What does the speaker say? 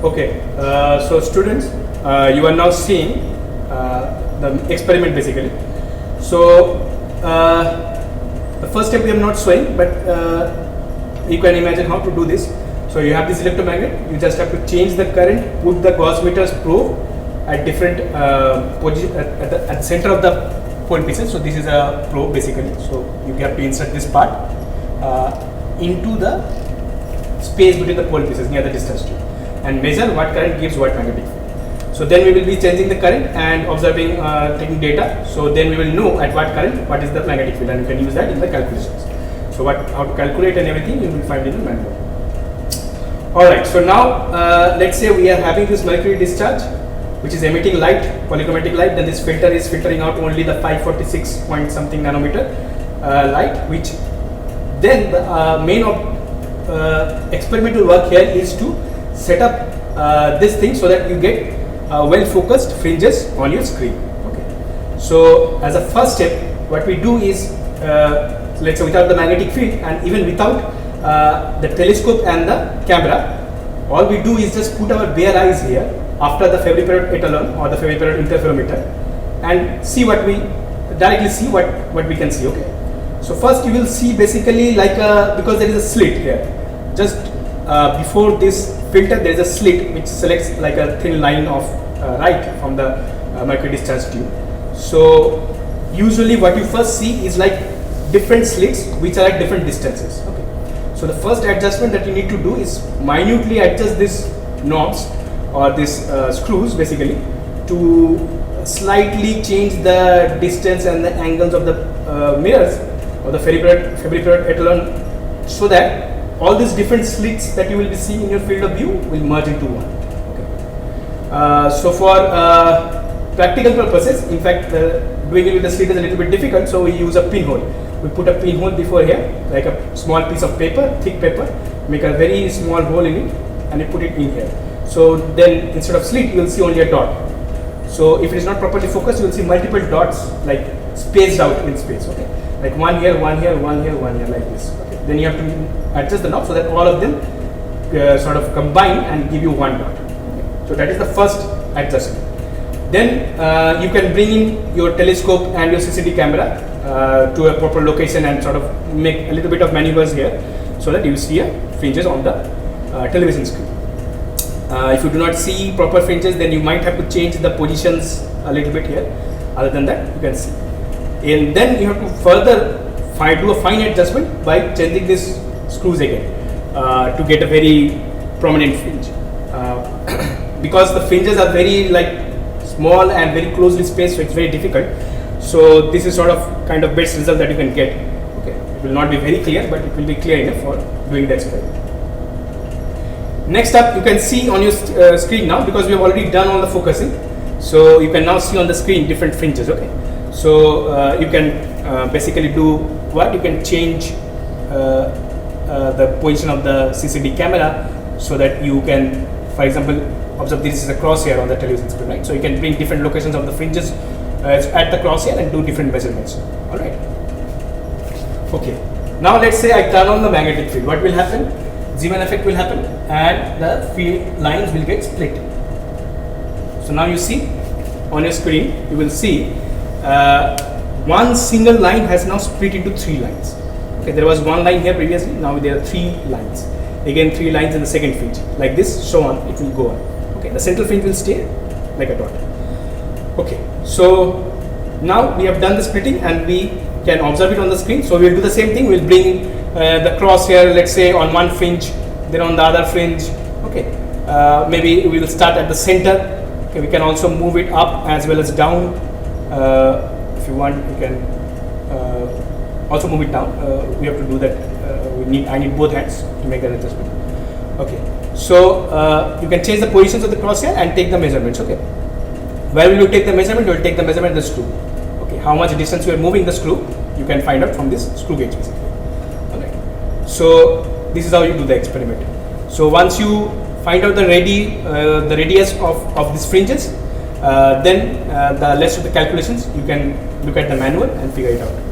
Okay, so students, you are now seeing the experiment basically. So the first step we are not showing, but you can imagine how to do this. So you have this electromagnet, you just have to change the current, put the gauge meter's probe at different position at the center of the pole pieces. So this is a probe basically. So you have to insert this part into the space between the pole pieces near the distance tube, and measure what current gives what magnetic field. So then we will be changing the current and observing, taking data. So then we will know at what current what is the magnetic field, and you can use that in the calculations. So how to calculate and everything you will find in the manual. Alright, so now let's say we are having this mercury discharge which is emitting light, polychromatic light. Then this filter is filtering out only the 546 point something nanometer light, which then the main experimental work here is to set up this thing so that you get well focused fringes on your screen. Okay. So as a first step, what we do is, let's say without the magnetic field and even without the telescope and the camera, all we do is just put our bare eyes here after the Febvre period echelon or the Febvre period interferometer and see what we directly see what we can see. Okay. So first you will see basically like because there is a slit here, just before this filter there is a slit which selects like a thin line of light from the mercury discharge tube. So usually what you first see is like different slits which are at different distances. Okay. So the first adjustment that you need to do is minutely adjust these knobs or these screws basically to slightly change the distance and the angles of the mirrors or the Febvre period echelon, so that all these different slits that you will be seeing in your field of view will merge into one. Okay. So for practical purposes, in fact, doing it with the slit is a little bit difficult, so we use a pinhole. We put a pinhole before here, like a small piece of paper, thick paper, make a very small hole in it, and you put it in here. So then instead of slit, you will see only a dot. So if it is not properly focused, you will see multiple dots like spaced out in space. Okay, like one here, one here, one here, one here, like this. Okay. Then you have to adjust the knob so that all of them sort of combine and give you one dot. Okay. So that is the first adjustment. Then you can bring in your telescope and your CCD camera to a proper location and sort of make a little bit of maneuvers here so that you see fringes on the television screen. If you do not see proper fringes, then you might have to change the positions a little bit here. Other than that, you can see. And then you have to further do a fine adjustment by changing these screws again to get a very prominent fringe. Because the fringes are very like small and very closely spaced, so it's very difficult. So this is sort of kind of best result that you can get. Okay, it will not be very clear, but it will be clear enough for doing the experiment. Next up, you can see on your screen now, because we have already done all the focusing. So you can now see on the screen different fringes. Okay, so you can basically do what? You can change the position of the CCD camera so that you can, for example, observe this is a crosshair on the television screen, right? So you can bring different locations of the fringes at the crosshair and do different measurements. All right. Okay. Now let's say I turn on the magnetic field. What will happen? Zeeman effect will happen, and the field lines will get split. So now you see on your screen, you will see one single line has now split into three lines. Okay, there was one line here previously. Now there are three lines. Again, three lines in the second fringe. Like this, so on. It will go on. Okay, the central fringe will stay like a dot. Okay, so now we have done the splitting and we can observe it on the screen. So we will do the same thing. We'll bring the crosshair, let's say, on one fringe, then on the other fringe. Okay, maybe we will start at the center. Okay, we can also move it up as well as down. If you want, you can also move it down. We have to do that. I need both hands to make that adjustment. Okay, so you can change the positions of the crosshair and take the measurements. Okay, where will you take the measurement? You will take the measurement of the screw. Okay, how much distance you are moving the screw, you can find out from this screw gauge basically. Alright, so this is how you do the experiment. So once you find out the radius of these fringes, then the rest of the calculations you can look at the manual and figure it out.